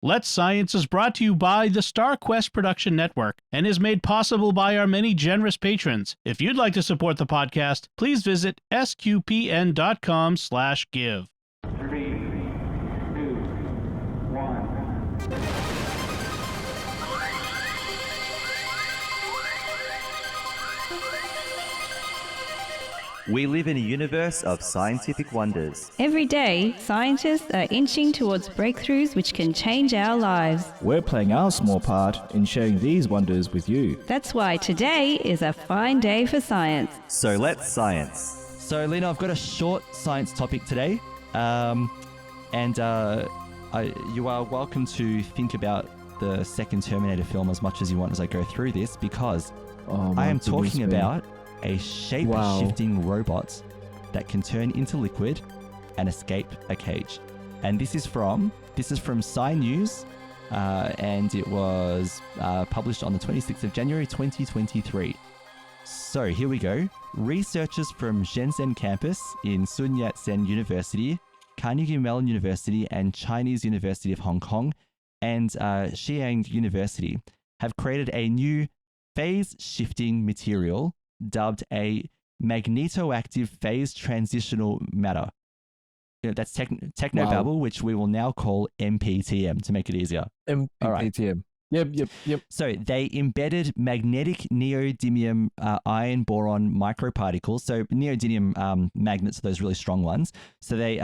Let's Science is brought to you by the StarQuest Production Network and is made possible by our many generous patrons. If you'd like to support the podcast, please visit sqpn.com/give. 3, 2, 1. We live in a universe of scientific wonders. Every day, scientists are inching towards breakthroughs which can change our lives. We're playing our small part in sharing these wonders with you. That's why today is a fine day for science. So let's science. So, Lino, I've got a short science topic today. You are welcome to think about the second Terminator film as much as you want as I go through this, because I am talking about a shape-shifting robot that can turn into liquid and escape a cage. And this is from Sci News, and it was published on the 26th of January 2023. So here we go. Researchers from Shenzhen campus in Sun Yat-sen University, Carnegie Mellon University, and Chinese University of Hong Kong, and Xi'an University have created a new phase-shifting material dubbed a magnetoactive phase transitional matter. That's technobabble, which we will now call MPTM to make it easier. MPTM. All right. Yep. So they embedded magnetic neodymium iron boron microparticles. So neodymium magnets are those really strong ones. So they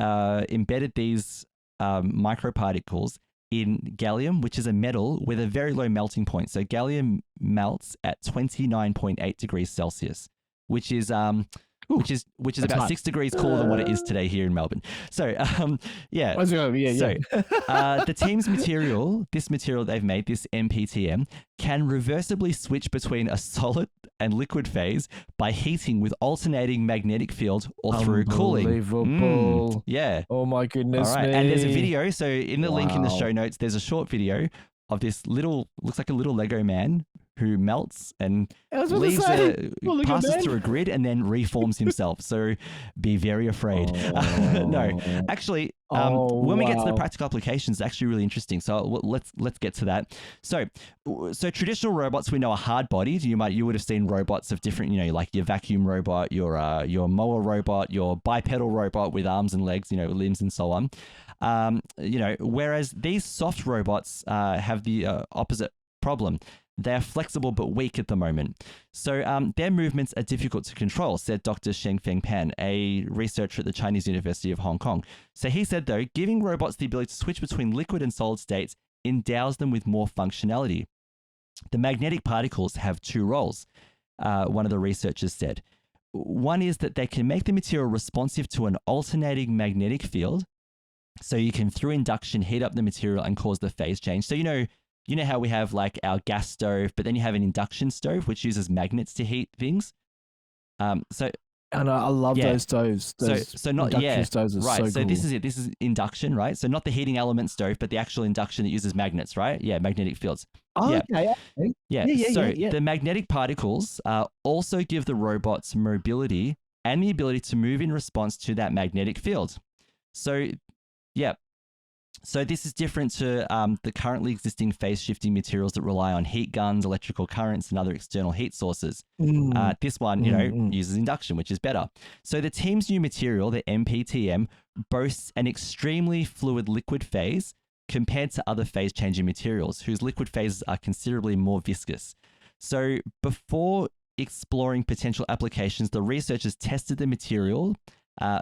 embedded these microparticles in gallium, which is a metal with a very low melting point. So gallium melts at 29.8 degrees Celsius, which is about hot. 6 degrees cooler than what it is today here in Melbourne. So yeah. Yeah. The team's material, this material they've made, this MPTM, can reversibly switch between a solid and liquid phase by heating with alternating magnetic field or through cooling. Unbelievable. Yeah. Oh my goodness All right. me. And there's a video. So in the link in the show notes, there's a short video of this looks like a little Lego man who melts and passes through a grid and then reforms himself. So be very afraid. No, actually, when we get to the practical applications, it's actually really interesting. So let's get to that. So traditional robots we know are hard-bodied. You would have seen robots of different, like your vacuum robot, your mower robot, your bipedal robot with arms and legs, limbs and so on. Whereas these soft robots have the opposite problem. They're flexible but weak at the moment. So their movements are difficult to control, said Dr. Shengfeng Pan, a researcher at the Chinese University of Hong Kong. So he said, though, giving robots the ability to switch between liquid and solid states endows them with more functionality. The magnetic particles have two roles, one of the researchers said. One is that they can make the material responsive to an alternating magnetic field. So you can, through induction, heat up the material and cause the phase change. So you know how we have like our gas stove, but then you have an induction stove which uses magnets to heat things. And I love those stoves. So not induction stoves are right. so So cool. this is it. This is induction, right? So not the heating element stove, but the actual induction that uses magnets, right? Yeah, magnetic fields. Oh, yeah. okay. Yeah. The magnetic particles also give the robots mobility and the ability to move in response to that magnetic field. So, yeah. So this is different to the currently existing phase-shifting materials that rely on heat guns, electrical currents, and other external heat sources. This one, uses induction, which is better. So the team's new material, the MPTM, boasts an extremely fluid liquid phase compared to other phase-changing materials, whose liquid phases are considerably more viscous. So before exploring potential applications, the researchers tested the material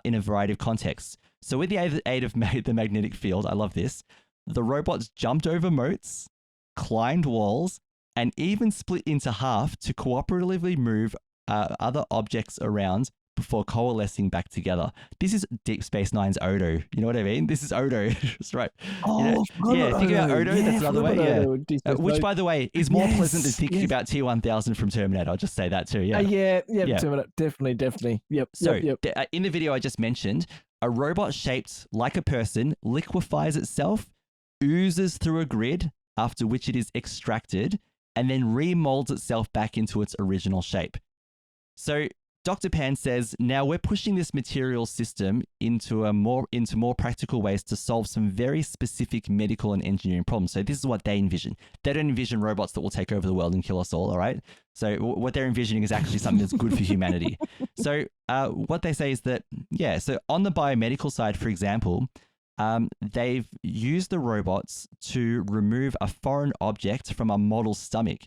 in a variety of contexts. So with the aid of the magnetic field, I love this, the robots jumped over moats, climbed walls, and even split into half to cooperatively move other objects around before coalescing back together. This is Deep Space Nine's Odo. You know what I mean? This is Odo. That's right. Think about Odo. That's another way. Yeah. Which, by the way, is more pleasant than thinking about T-1000 from Terminator. I'll just say that too. Yeah. Terminator. Definitely. Yep. In the video I just mentioned, a robot shaped like a person liquefies itself, oozes through a grid, after which it is extracted, and then remolds itself back into its original shape. So Dr. Pan says, now we're pushing this material system into more practical ways to solve some very specific medical and engineering problems. So this is what they envision. They don't envision robots that will take over the world and kill us all, all right? So what they're envisioning is actually something that's good for humanity. So what they say is that, so on the biomedical side, for example, they've used the robots to remove a foreign object from a model's stomach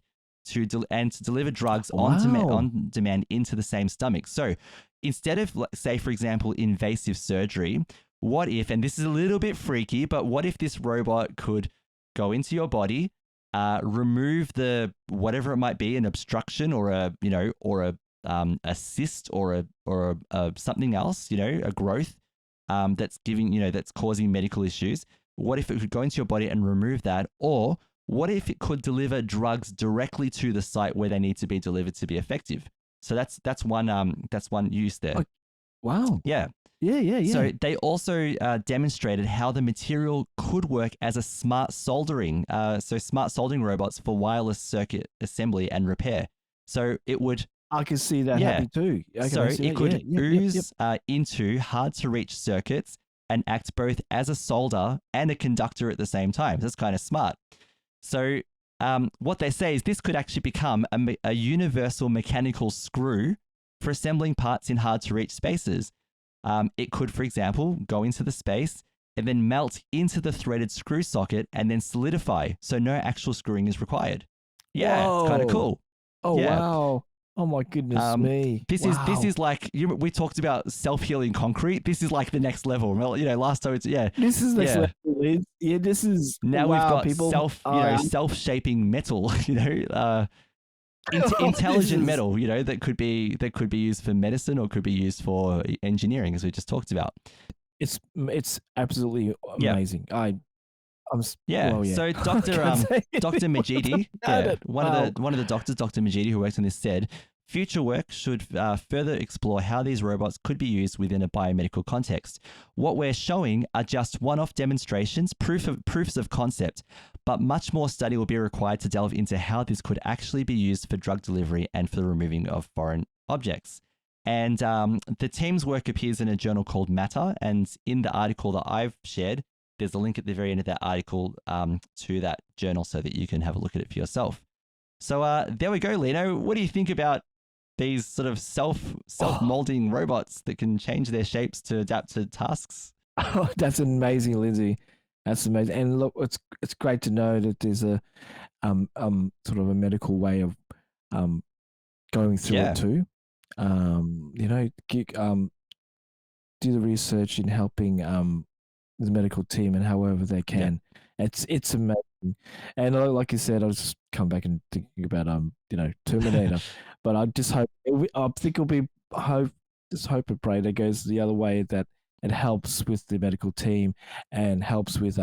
to deliver drugs on demand into the same stomach. So instead of, say, for example, invasive surgery, what if, and this is a little bit freaky, but what if this robot could go into your body, remove the whatever it might be, an obstruction or a cyst or a something else, a growth that's that's causing medical issues. What if it could go into your body and remove that? Or what if it could deliver drugs directly to the site where they need to be delivered to be effective? So that's one use there. Oh, wow. Yeah. Yeah. So they also demonstrated how the material could work as a smart soldering robots for wireless circuit assembly and repair. So it would. I can see that happening too. It could ooze into hard to reach circuits and act both as a solder and a conductor at the same time. That's kind of smart. So what they say is this could actually become a universal mechanical screw for assembling parts in hard to reach spaces. It could, for example, go into the space and then melt into the threaded screw socket and then solidify. So no actual screwing is required. Yeah, Whoa. It's kind of cool. Oh, yeah. wow. Oh my goodness me. This is like we talked about self-healing concrete. This is like the next level. Last time This is next level. Yeah, this is now we've got self-shaping metal. Intelligent metal. That could be used for medicine or could be used for engineering, as we just talked about. It's absolutely amazing. So Dr. Majidi, one of the doctors, Dr. Majidi, who works on this, said future work should further explore how these robots could be used within a biomedical context. What we're showing are just one-off demonstrations, proofs of concept, but much more study will be required to delve into how this could actually be used for drug delivery and for the removing of foreign objects. And the team's work appears in a journal called Matter, and in the article that I've shared, there's a link at the very end of that article to that journal so that you can have a look at it for yourself. So there we go, Lino. What do you think about these sort of self-molding robots that can change their shapes to adapt to tasks? Oh, that's amazing, Lindsay. That's amazing. And look, it's great to know that there's a sort of a medical way of going through it too. Do the research in helping the medical team and however they can. It's amazing. And like you said, I was just come back and thinking about Terminator, but I just hope just hope and pray that goes the other way, that it helps with the medical team and helps with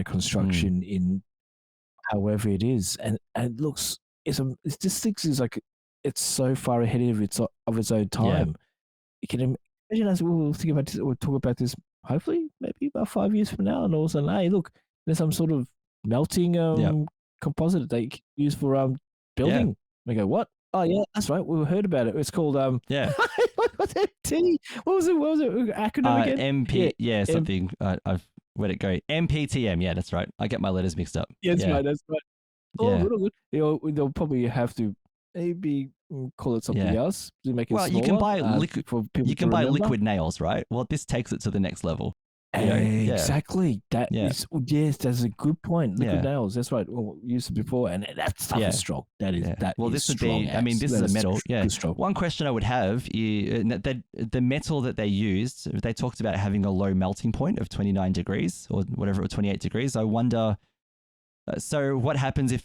construction in however it is, and it looks this thing is like it's so far ahead of its own time. You can imagine as we'll talk about this hopefully maybe about 5 years from now, and all of a sudden, hey, look, there's some sort of melting composite that you can use for building. We go, what? Oh yeah, that's right. We heard about it. It's called what's MT? What was it? Acronym again? MP. Something. I've where'd it go? MPTM. Yeah, that's right. I get my letters mixed up. That's right. Oh, good. They'll probably have to maybe call it something else to make it smaller. You can buy liquid. You can buy remember. Liquid nails, right? Well, this takes it to the next level. Exactly. Yes, that's a good point. Liquid nails. That's right. Well, we used it before, and that stuff is strong. That is that. Well, this would be. I mean, this is a metal. One question I would have is that the metal that they used. They talked about having a low melting point of 29 degrees or whatever, or 28 degrees. I wonder. So what happens if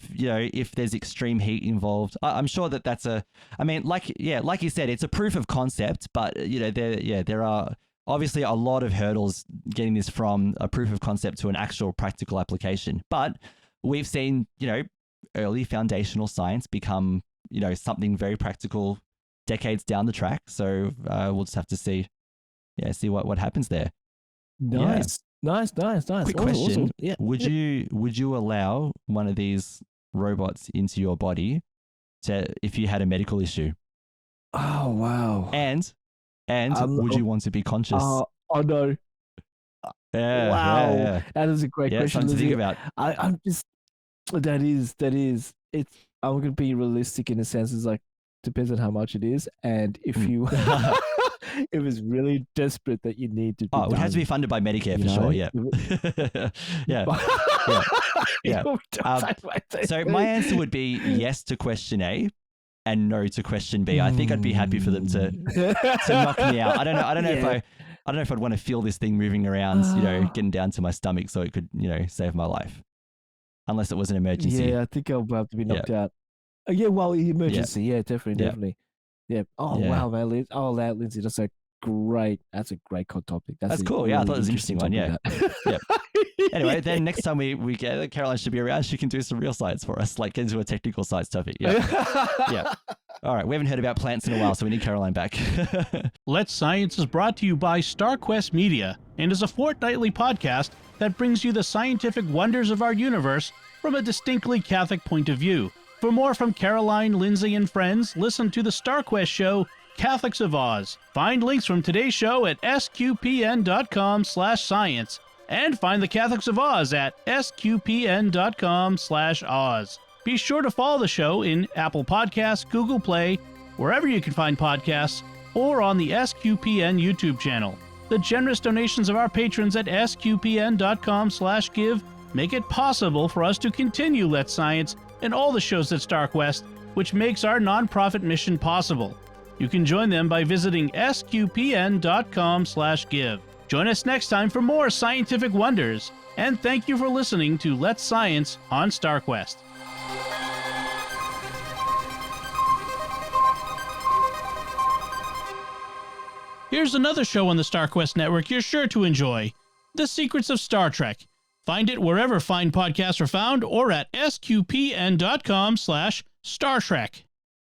there's extreme heat involved? I'm sure that's like you said, it's a proof of concept, but there are obviously a lot of hurdles getting this from a proof of concept to an actual practical application. But we've seen, early foundational science become, something very practical decades down the track. So we'll just have to see what happens there. Nice. Nice. Quick question. Awesome. Yeah. Would you allow one of these robots into your body if you had a medical issue? Oh wow. And would you want to be conscious? Oh no. Yeah, Wow. yeah. That is a great Yeah, question. something to think Lindsay. about. I'm just that is it's I'm gonna be realistic in a sense. It's like depends on how much it is, and if you if it's really desperate that you need to. Oh, it has to be funded by Medicare for sure. Yeah, yeah, yeah. So my answer would be yes to question A, and no to question B. I think I'd be happy for them to knock me out. I don't know if I'd want to feel this thing moving around, getting down to my stomach, so it could save my life, unless it was an emergency. Yeah, I think I'll have to be knocked out. Yeah, well, emergency. Yeah, definitely. Yeah. Oh wow, man. Lindsay, that's a great topic. That's cool. Yeah, I thought it was an interesting one. Yeah. Yeah. Anyway, then next time we get Caroline should be around, she can do some real science for us, like get into a technical science topic. Yeah. Yeah. All right. We haven't heard about plants in a while, so we need Caroline back. Let's Science is brought to you by StarQuest Media and is a fortnightly podcast that brings you the scientific wonders of our universe from a distinctly Catholic point of view. For more from Caroline, Lindsay, and friends, listen to the StarQuest show, Catholics of Oz. Find links from today's show at sqpn.com/science and find the Catholics of Oz at sqpn.com/Oz. Be sure to follow the show in Apple Podcasts, Google Play, wherever you can find podcasts, or on the SQPN YouTube channel. The generous donations of our patrons at sqpn.com/give make it possible for us to continue Let's Science and all the shows at StarQuest, which makes our nonprofit mission possible. You can join them by visiting sqpn.com/give. Join us next time for more scientific wonders, and thank you for listening to Let's Science on StarQuest. Here's another show on the StarQuest network you're sure to enjoy, The Secrets of Star Trek. Find it wherever fine podcasts are found or at sqpn.com/Star Trek.